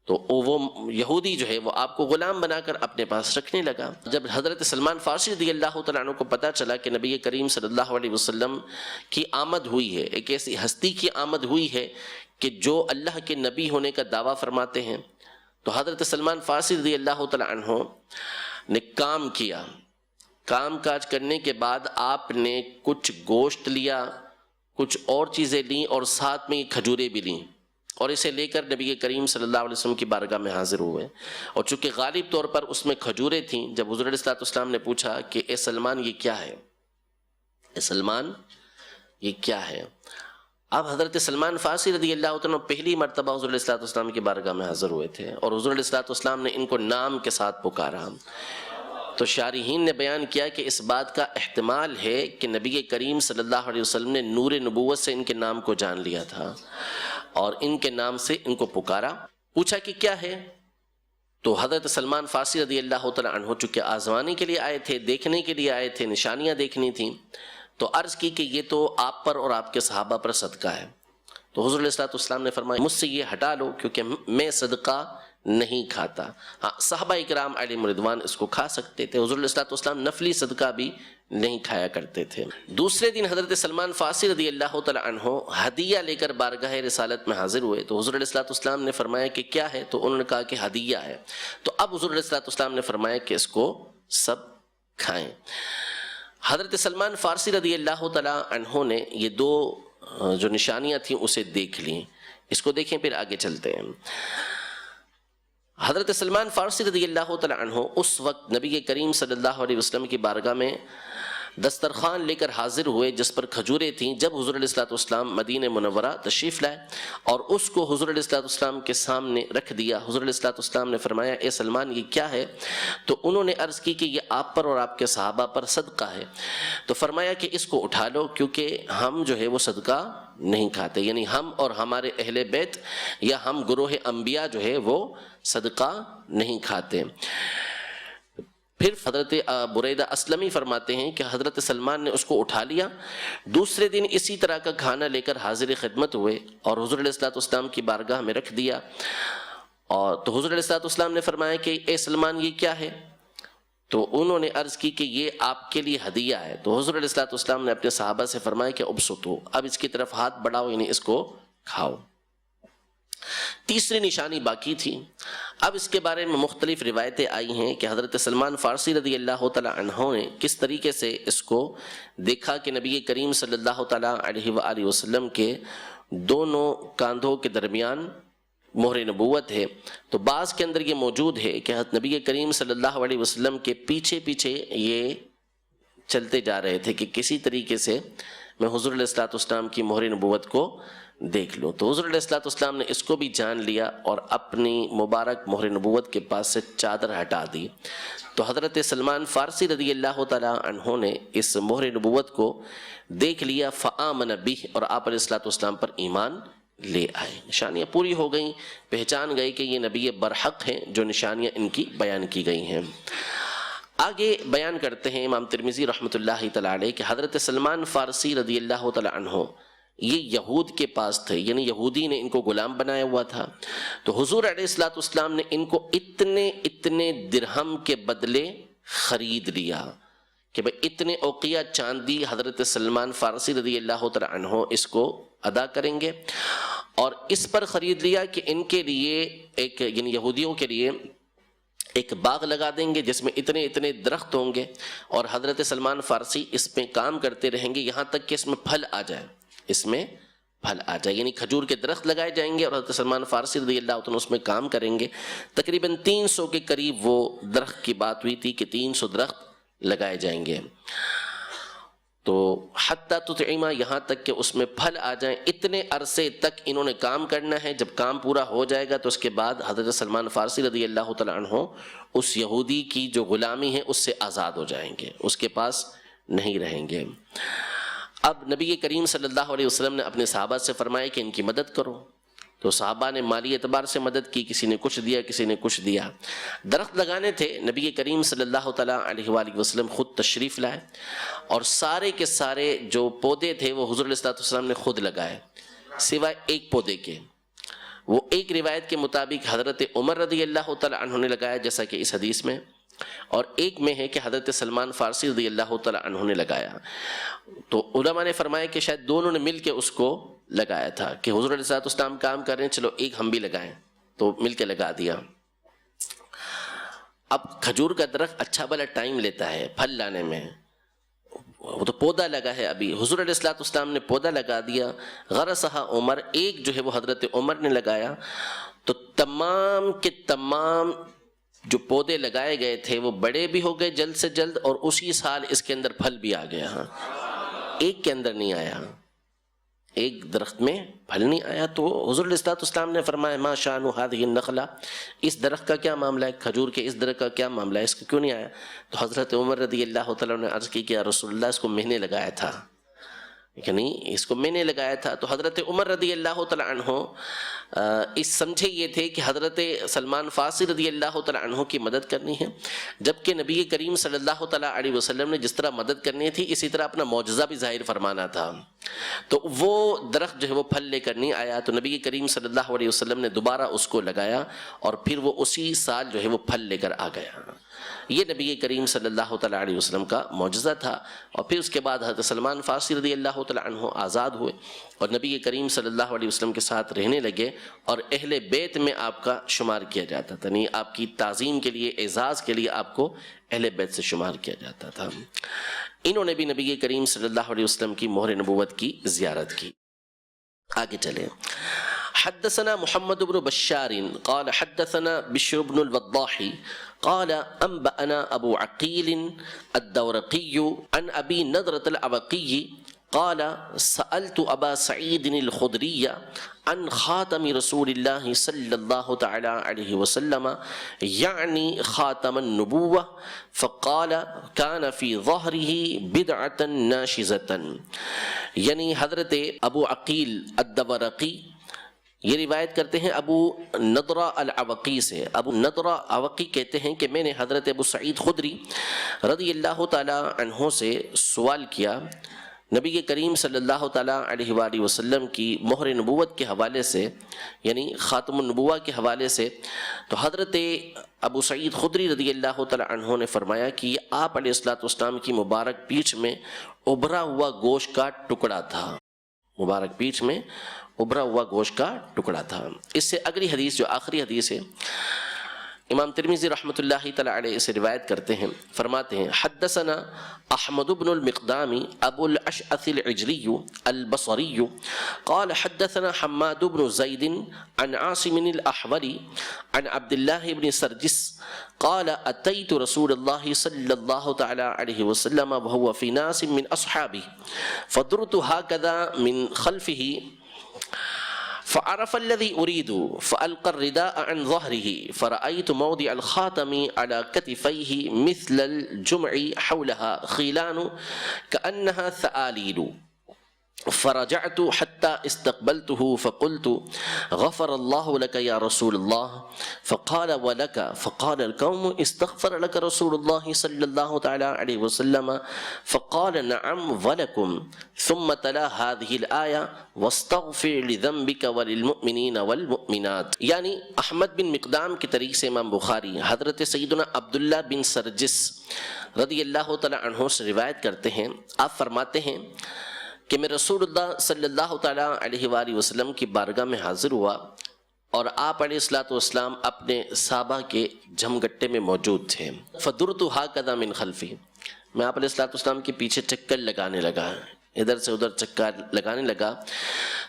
تو وہ یہودی جو ہے وہ آپ کو غلام بنا کر اپنے پاس رکھنے لگا۔ جب حضرت سلمان فارسی رضی اللہ تعالیٰ عنہ کو پتہ چلا کہ نبی کریم صلی اللہ علیہ وسلم کی آمد ہوئی ہے، ایک ایسی ہستی کی آمد ہوئی ہے کہ جو اللہ کے نبی ہونے کا دعویٰ فرماتے ہیں، تو حضرت سلمان فارسی رضی اللہ تعالیٰ عنہ نے کام کیا۔ کام کاج کرنے کے بعد آپ نے کچھ گوشت لیا، کچھ اور چیزیں لیں، اور ساتھ میں کھجوریں بھی لیں، اور اسے لے کر نبی کریم صلی اللہ علیہ وسلم کی بارگاہ میں حاضر ہوئے۔ اور چونکہ غالب طور پر اس میں کھجوریں تھیں، جب حضور علیہ السلام نے پوچھا کہ اے سلمان یہ کیا ہے، اے سلمان یہ کیا ہے، اب حضرت سلمان فارسی رضی اللہ عنہ پہلی مرتبہ حضور علیہ السلام کی بارگاہ میں حاضر ہوئے تھے، اور حضور علیہ السلام نے ان کو نام کے ساتھ پکارا۔ تو شارحین نے بیان کیا کہ اس بات کا احتمال ہے کہ نبی کریم صلی اللہ علیہ وسلم نے نور نبوت سے ان کے نام کو جان لیا تھا، اور ان کے نام سے ان کو پکارا. پوچھا کہ کیا ہے؟ تو حضرت سلمان فارسی رضی اللہ تعالیٰ عنہ چونکہ آزمانے کے لیے آئے تھے، دیکھنے کے لیے آئے تھے، نشانیاں دیکھنی تھیں، تو عرض کی کہ یہ تو آپ پر اور آپ کے صحابہ پر صدقہ ہے. تو حضور علیہ الصلوۃ والسلام نے فرمایا مجھ سے یہ ہٹا لو کیونکہ میں صدقہ نہیں کھاتا. ہاں صحابہ اکرام علیہم رضوان اس کو کھا سکتے تھے، حضور علیہ الصلوۃ والسلام نفلی صدقہ بھی نہیں کھایا کرتے تھے. دوسرے دن حضرت سلمان فارسی رضی اللہ تعالیٰ عنہ ہدیہ لے کر بارگاہ رسالت میں حاضر ہوئے. تو حضور علیہ الصلوۃ والسلام نے فرمایا کہ کیا ہے؟ تو انہوں نے کہا کہ ہدیہ ہے. تو اب حضور علیہ الصلوۃ والسلام نے فرمایا کہ اس کو سب کھائیں. حضرت سلمان فارسی رضی اللہ تعالیٰ عنہ نے یہ دو جو نشانیاں تھیں اسے دیکھ لیں. اس کو دیکھیں پھر آگے چلتے ہیں. حضرت سلمان فارسی رضی اللہ تعالیٰ عنہ اس وقت نبی کریم صلی اللہ علیہ وسلم کی بارگاہ میں دسترخوان لے کر حاضر ہوئے جس پر کھجوریں تھیں جب حضور علیہ الصلوۃ والسلام مدینہ منورہ تشریف لائے اور اس کو حضور علیہ الصلوۃ والسلام کے سامنے رکھ دیا. حضور علیہ الصلوۃ والسلام نے فرمایا اے سلمان یہ کیا ہے؟ تو انہوں نے عرض کی کہ یہ آپ پر اور آپ کے صحابہ پر صدقہ ہے. تو فرمایا کہ اس کو اٹھا لو کیونکہ ہم جو ہے وہ صدقہ نہیں کھاتے، یعنی ہم اور ہمارے اہل بیت یا ہم گروہ انبیاء جو ہے وہ صدقہ نہیں کھاتے. پھر حضرت بریدہ اسلمی فرماتے ہیں کہ حضرت سلمان نے اس کو اٹھا لیا. دوسرے دن اسی طرح کا کھانا لے کر حاضر خدمت ہوئے اور حضور علیہ الصلوۃ والسلام کی بارگاہ میں رکھ دیا. اور تو حضور علیہ الصلوۃ والسلام نے فرمایا کہ اے سلمان یہ کیا ہے؟ تو انہوں نے عرض کی کہ یہ آپ کے لیے ہدیہ ہے. تو حضور علیہ الصلوۃ والسلام نے اپنے صحابہ سے فرمایا کہ ابسطو، اب اس کی طرف ہاتھ بڑھاؤ، یعنی اس کو کھاؤ. تیسری نشانی باقی تھی. اب اس کے بارے میں مختلف روایتیں آئی ہیں کہ حضرت سلمان فارسی رضی اللہ تعالیٰ عنہ نے کس طریقے سے اس کو دیکھا کہ نبی کریم صلی اللہ تعالیٰ علیہ وآلہ وسلم کے دونوں کاندھوں کے درمیان مہر نبوت ہے. تو بعض کے اندر یہ موجود ہے کہ نبی کریم صلی اللہ علیہ وسلم کے پیچھے پیچھے یہ چلتے جا رہے تھے کہ کسی طریقے سے میں حضور علیہ الصلوۃ والسلام کی مہر نبوت کو دیکھ لوں. تو حضور علیہ الصلوۃ والسلام نے اس کو بھی جان لیا اور اپنی مبارک مہر نبوت کے پاس سے چادر ہٹا دی. تو حضرت سلمان فارسی رضی اللہ تعالیٰ عنہ نے اس مہر نبوت کو دیکھ لیا، فآمن بہ، اور آپ علیہ الصلوۃ والسلام پر ایمان لے آئے. نشانیاں پوری ہو گئیں، پہچان گئی کہ یہ نبی برحق ہیں جو نشانیاں ان کی بیان کی گئی ہیں. آگے بیان کرتے ہیں امام ترمذی رحمۃ اللہ تعالیٰ علیہ کہ حضرت سلمان فارسی رضی اللہ تعالیٰ عنہ یہ یہود کے پاس تھے، یعنی یہودی نے ان کو غلام بنایا ہوا تھا. تو حضور علیہ الصلوۃ والسلام نے ان کو اتنے درہم کے بدلے خرید لیا کہ بھئی اتنے اوقیہ چاندی حضرت سلمان فارسی رضی اللہ تعالیٰ عنہ اس کو ادا کریں گے. اور اس پر خرید لیا کہ ان کے لیے ایک، یعنی یہودیوں کے لیے ایک باغ لگا دیں گے جس میں اتنے درخت ہوں گے اور حضرت سلمان فارسی اس میں کام کرتے رہیں گے یہاں تک کہ اس میں پھل آ جائے، اس میں پھل آ جائے. یعنی کھجور کے درخت لگائے جائیں گے اور حضرت سلمان فارسی رضی اللہ عنہ اس میں کام کریں گے. تقریباً 300 کے قریب وہ درخت کی بات ہوئی تھی کہ 300 درخت لگائے جائیں گے. تو حتیٰ تطعما، یہاں تک کہ اس میں پھل آ جائیں، اتنے عرصے تک انہوں نے کام کرنا ہے. جب کام پورا ہو جائے گا تو اس کے بعد حضرت سلمان فارسی رضی اللہ تعالیٰ عنہ اس یہودی کی جو غلامی ہے اس سے آزاد ہو جائیں گے، اس کے پاس نہیں رہیں گے. اب نبی کریم صلی اللہ علیہ وسلم نے اپنے صحابہ سے فرمایا کہ ان کی مدد کرو. تو صحابہ نے مالی اعتبار سے مدد کی، کسی نے کچھ دیا، کسی نے کچھ دیا. درخت لگانے تھے، نبی کریم صلی اللہ تعالیٰ علیہ وآلہ وسلم خود تشریف لائے اور سارے کے سارے جو پودے تھے وہ حضور علیہ الصلوۃ والسلام نے خود لگائے سوائے ایک پودے کے. وہ ایک روایت کے مطابق حضرت عمر رضی اللہ تعالیٰ عنہ نے لگایا جیسا کہ اس حدیث میں، اور ایک میں ہے کہ حضرت سلمان فارسی رضی اللہ تعالیٰ عنہ نے لگایا. تو علماء نے فرمایا کہ شاید دونوں نے مل کے اس کو لگایا تھا کہ حضور علیہ الصلوۃ والسلام کام کر رہے ہیں، چلو ایک ہم بھی لگائیں، تو مل کے لگا دیا. اب کھجور کا درخت اچھا بھلا ٹائم لیتا ہے پھل لانے میں، وہ تو پودا لگا ہے ابھی. حضور علیہ الصلوۃ والسلام نے پودا لگا دیا، غرسہا عمر، ایک جو ہے وہ حضرت عمر نے لگایا. تو تمام کے تمام جو پودے لگائے گئے تھے وہ بڑے بھی ہو گئے جلد سے جلد اور اسی سال اس کے اندر پھل بھی آ گیا. ہاں ایک کے اندر نہیں آیا، ایک درخت میں پھل نہیں آیا. تو حضور علیہ الصلوۃ والسلام نے فرمایا ما شأن هذه النخلہ، اس درخت کا کیا معاملہ ہے، کھجور کے اس درخت کا کیا معاملہ ہے، اس کا کیوں نہیں آیا؟ تو حضرت عمر رضی اللہ تعالیٰ نے عرض کی کہ یا رسول اللہ اس کو میں نے لگایا تھا. یعنی اس کو میں نے لگایا تھا. تو حضرت عمر رضی اللہ تعالیٰ عنہ اس سمجھے یہ تھے کہ حضرت سلمان فارسی رضی اللہ تعالیٰ عنہ کی مدد کرنی ہے، جبکہ نبی کریم صلی اللہ تعالیٰ علیہ وسلم نے جس طرح مدد کرنی تھی اسی طرح اپنا معجزہ بھی ظاہر فرمانا تھا. تو وہ درخت جو ہے وہ پھل لے کر نہیں آیا، تو نبی کریم صلی اللہ علیہ وسلم نے دوبارہ اس کو لگایا اور پھر وہ اسی سال جو ہے وہ پھل لے کر آ گیا. یہ نبی کریم صلی اللہ تعالیٰ علیہ وسلم کا معجزہ تھا. اور پھر اس کے بعد حضرت سلمان فارسی رضی اللہ تعالیٰ عنہ آزاد ہوئے اور نبی کریم صلی اللہ علیہ وسلم کے ساتھ رہنے لگے، اور اہل بیت میں آپ کا شمار کیا جاتا تھا، یعنی آپ کی تعظیم کے لیے، اعزاز کے لیے آپ کو اہل بیت سے شمار کیا جاتا تھا. انہوں نے بھی نبی کریم صلی اللہ علیہ وسلم کی مہر نبوت کی زیارت کی. آگے چلیں. حدثنا محمد بن بشار قال حدثنا بشر بن الوضاح قال انبأنا ابو عقيل الدورقي عن ابي نضرة العوقي قال سألت ابا سعيد الخدري عن خاتم رسول الله صلى الله تعالى عليه وسلم يعني خاتم النبوة فقال كان في ظهره بدعة ناشزة. یعنی حضرت ابو عقیل الدورقی یہ روایت کرتے ہیں ابو نضرہ العوقی سے. ابو نضرہ عوقی کہتے ہیں کہ میں نے حضرت ابو سعید خدری رضی اللہ تعالی عنہ سے سوال کیا نبی کریم صلی اللہ تعالیٰ علیہ وآلہ وسلم کی مہر نبوت کے حوالے سے، یعنی خاتم النبوہ کے حوالے سے. تو حضرت ابو سعید خدری رضی اللہ تعالیٰ عنہ نے فرمایا کہ یہ آپ علیہ السلام کی مبارک پیٹھ میں ابھرا ہوا گوشت کا ٹکڑا تھا. مبارک پیٹھ میں ابھرا ہوا گوشت کا ٹکڑا تھا. اس سے اگلی حدیث جو آخری حدیث ہے، امام ترمذی رحمۃ اللہ تعالی علیہ سے روایت کرتے ہیں، فرماتے ہیں حدثنا احمد بن المقدام ابو الاشعث العجلی البصری قال حدثنا حماد بن زید عن عاصم الاحولی عن عبد الله بن سرجس قال اتيت رسول الله صلى الله تعالى عليه وسلم وهو في ناس من اصحابه فدرت هكذا من خلفه فعرف الذي أريد فألقى الرداء عن ظهره فرأيت موضع الخاتم على كتفيه مثل الجمع حولها خيلان كأنها ثآليل فرجعت حتى استقبلته فقلت غفر الله لك يا رسول الله فقال ولك فقال القوم استغفر لك رسول الله صلى الله تعالى عليه وسلم فقال نعم ولكم ثم تلا هذه الآية واستغفر لذنبك وللمؤمنين والمؤمنات. یعنی احمد بن مقدام کی طریق سے امام بخاری حضرت سیدنا عبداللہ بن سرجس رضی اللہ تعالی عنہ سے روایت کرتے ہیں. آپ فرماتے ہیں کہ میں رسول اللہ صلی اللہ تعالیٰ علیہ وآلہ وسلم کی بارگاہ میں حاضر ہوا اور آپ علیہ السلام اپنے صحابہ کے جھمگٹے میں موجود تھے. فدرت ہاکذا من خلفی، میں آپ علیہ السلام کے پیچھے چکر لگانے لگا، ادھر سے ادھر چکر لگانے لگا.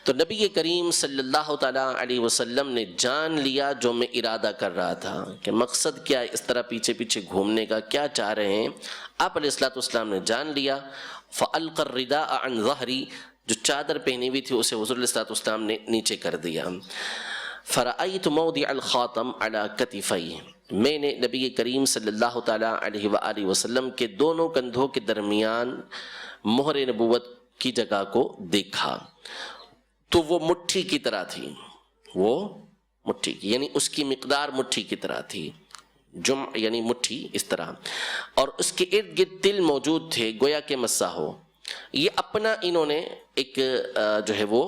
تو نبی کریم صلی اللہ تعالیٰ علیہ وسلم نے جان لیا جو میں ارادہ کر رہا تھا کہ مقصد کیا ہے اس طرح پیچھے پیچھے گھومنے کا، کیا چاہ رہے ہیں. آپ علیہ السلام نے جان لیا. فَأَلْقَى الرِّدَاءَ عَنْ ظَهْرِي، جو چادر پہنی ہوئی تھی اسے حضور علیہ السلام نے نیچے کر دیا. فَرَأَيْتُ مَوْضِعَ الْخَاتَمِ عَلَى كَتِفَيْهِ، میں نے نبی کریم صلی اللہ تعالیٰ علیہ وآلہ وسلم کے دونوں کندھوں کے درمیان مہر نبوت کی جگہ کو دیکھا. تو وہ مٹھی کی طرح تھی، وہ مٹھی کی یعنی اس کی مقدار مٹھی کی طرح تھی، جمع یعنی مٹھی اس طرح، اور اس کے ارد گرد تل موجود تھے گویا کہ مسا ہو. یہ اپنا انہوں نے ایک جو ہے وہ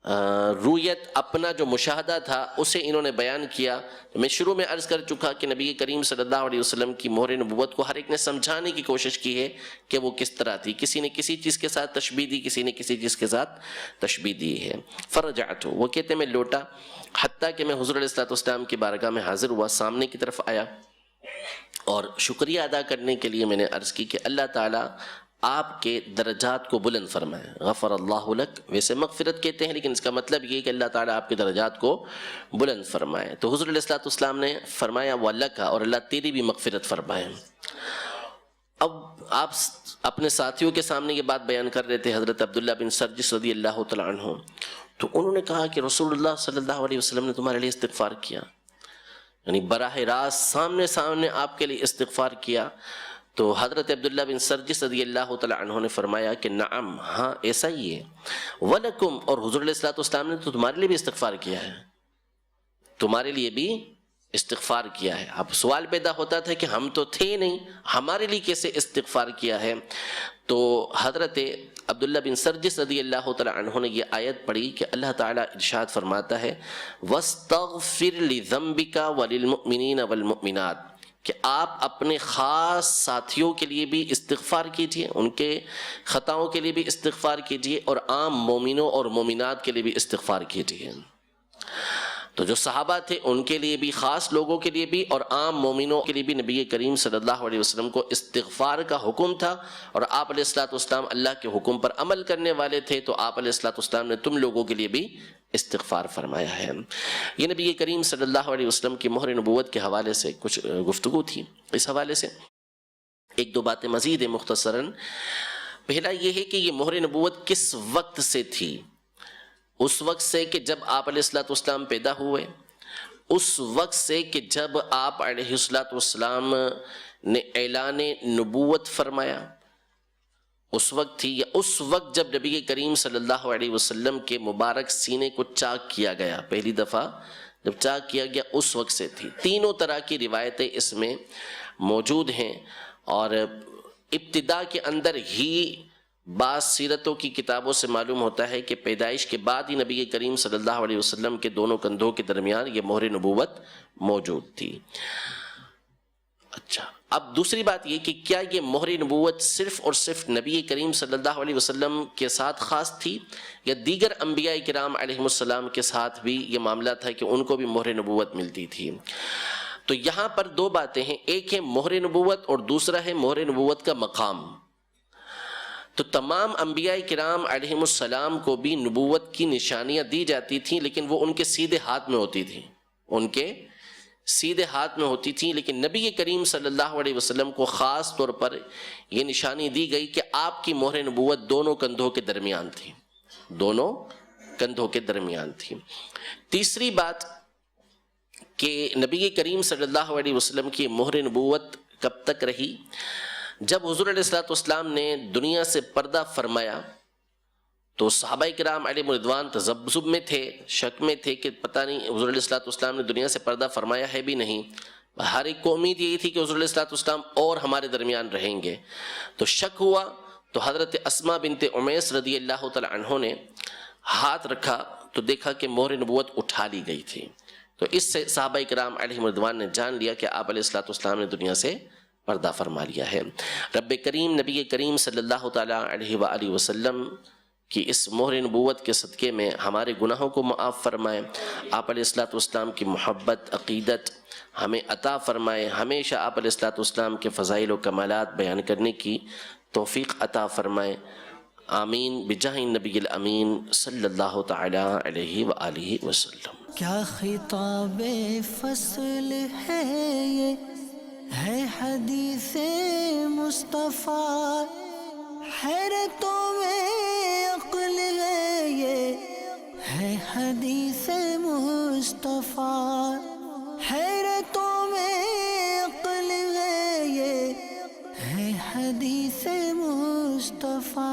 رویت، اپنا جو مشاہدہ تھا اسے انہوں نے بیان کیا. میں شروع میں عرض کر چکا کہ نبی کریم صلی اللہ علیہ وسلم کی مہر نبوت کو ہر ایک نے سمجھانے کی کوشش کی ہے کہ وہ کس طرح تھی. کسی نے کسی چیز کے ساتھ تشبیہ دی، کسی نے کسی چیز کے ساتھ تشبیہ دی ہے. فرجعت، وہ کہتے میں لوٹا، حتیٰ کہ میں حضور علیہ السلام کی بارگاہ میں حاضر ہوا، سامنے کی طرف آیا اور شکریہ ادا کرنے کے لیے میں نے عرض کی کہ اللہ تعالیٰ آپ کے درجات کو بلند فرمائے. غفر اللہ لک، ویسے مغفرت کہتے ہیں لیکن اس کا مطلب یہ کہ اللہ تعالیٰ آپ کے درجات کو بلند فرمائے. تو حضور علیہ السلام نے فرمایا وَلَكَ، اور اللہ تیری بھی مغفرت فرمائے. اب آپ اپنے ساتھیوں کے سامنے یہ بات بیان کر رہے تھے، حضرت عبداللہ بن سرجس رضی اللہ تعالیٰ عنہ. تو انہوں نے کہا کہ رسول اللہ صلی اللہ علیہ وسلم نے تمہارے لیے استغفار کیا، یعنی براہ راست سامنے آپ کے لیے استغفار کیا. تو حضرت عبداللہ بن سرجس رضی اللہ تعالیٰ عنہ نے فرمایا کہ نعم، ہاں ایسا ہی ہے، وَلَكُمْ، اور حضور علیہ السلام نے تو تمہارے لیے بھی استغفار کیا ہے، تمہارے لیے بھی استغفار کیا ہے۔ اب سوال پیدا ہوتا تھا کہ ہم تو تھے نہیں، ہمارے لیے کیسے استغفار کیا ہے؟ تو حضرت عبداللہ بن سرجس رضی اللہ تعالیٰ عنہ نے یہ آیت پڑھی کہ اللہ تعالیٰ ارشاد فرماتا ہے وَاسْتَغْفِرْ لِذَنْبِكَ وَلِلْمُؤْمِنِينَ وَالْمُؤْمِنَاتِ، کہ آپ اپنے خاص ساتھیوں کے لیے بھی استغفار کیجئے، ان کے خطاؤں کے لیے بھی استغفار کیجئے، اور عام مومنوں اور مومنات کے لیے بھی استغفار کیجئے۔ تو جو صحابہ تھے ان کے لیے بھی، خاص لوگوں کے لیے بھی، اور عام مومنوں کے لیے بھی نبی کریم صلی اللہ علیہ وسلم کو استغفار کا حکم تھا، اور آپ علیہ السلام اللہ کے حکم پر عمل کرنے والے تھے، تو آپ علیہ السلام نے تم لوگوں کے لیے بھی استغفار فرمایا ہے۔ یہ نبی کریم صلی اللہ علیہ وسلم کی مہر نبوت کے حوالے سے کچھ گفتگو تھی۔ اس حوالے سے ایک دو باتیں مزید ہیں مختصراً۔ پہلا یہ ہے کہ یہ مہر نبوت کس وقت سے تھی؟ اس وقت سے کہ جب آپ علیہ السلام پیدا ہوئے، اس وقت سے کہ جب آپ علیہ السلام نے اعلان نبوت فرمایا، اس وقت تھی، یا اس وقت جب نبی کریم صلی اللہ علیہ وسلم کے مبارک سینے کو چاک کیا گیا، پہلی دفعہ جب چاک کیا گیا اس وقت سے تھی؟ تینوں طرح کی روایتیں اس میں موجود ہیں، اور ابتدا کے اندر ہی بعض سیرتوں کی کتابوں سے معلوم ہوتا ہے کہ پیدائش کے بعد ہی نبی کریم صلی اللہ علیہ وسلم کے دونوں کندھوں کے درمیان یہ مہر نبوت موجود تھی۔ اچھا، اب دوسری بات یہ کہ کیا یہ مہر نبوت صرف اور صرف نبی کریم صلی اللہ علیہ وسلم کے ساتھ خاص تھی، یا دیگر انبیاء کرام علیہ السلام کے ساتھ بھی یہ معاملہ تھا کہ ان کو بھی مہر نبوت ملتی تھی؟ تو یہاں پر دو باتیں ہیں، ایک ہے مہر نبوت اور دوسرا ہے مہر نبوت کا مقام۔ تو تمام انبیاء کرام علیہ السلام کو بھی نبوت کی نشانیاں دی جاتی تھیں، لیکن وہ ان کے سیدھے ہاتھ میں ہوتی تھیں، ان کے سیدھے ہاتھ میں ہوتی تھیں، لیکن نبی کریم صلی اللہ علیہ وسلم کو خاص طور پر یہ نشانی دی گئی کہ آپ کی مہر نبوت دونوں کندھوں کے درمیان تھی، دونوں کندھوں کے درمیان تھی۔ تیسری بات کہ نبی کریم صلی اللہ علیہ وسلم کی مہر نبوت کب تک رہی؟ جب حضور علیہ السلام نے دنیا سے پردہ فرمایا تو صحابہ کرام علیہ رضوان تذبذب میں تھے، شک میں تھے کہ پتہ نہیں حضور علیہ السلام نے دنیا سے پردہ فرمایا ہے بھی نہیں۔ ہر ایک کو امید یہی تھی کہ حضور علیہ السلام اور ہمارے درمیان رہیں گے، تو شک ہوا، تو حضرت اسماء بنت امیس رضی اللہ تعالی عنہ نے ہاتھ رکھا تو دیکھا کہ مہر نبوت اٹھا لی گئی تھی، تو اس سے صحابہ کرام علیہ رضوان نے جان لیا کہ آپ علیہ السلام نے دنیا سے پردہ فرما لیا ہے۔ رب کریم نبی کریم صلی اللہ تعالیٰ علیہ وآلہ وسلم کی اس مہر نبوت کے صدقے میں ہمارے گناہوں کو معاف فرمائے، آپ علیہ السلام کی محبت عقیدت ہمیں عطا فرمائے، ہمیشہ آپ علیہ السلام کے فضائل و کمالات بیان کرنے کی توفیق عطا فرمائے، آمین بجاہ النبی الامین صلی اللہ تعالیٰ علیہ وآلہ وسلم۔ کیا خطاب فصل ہے یہ، ہے حدیث مصطفیٰ، حیرتوں میں عقل ہے یہ، ہے حدیث مصطفیٰ، حیرتوں میں عقل ہے یہ، ہے حدیث مصطفیٰ۔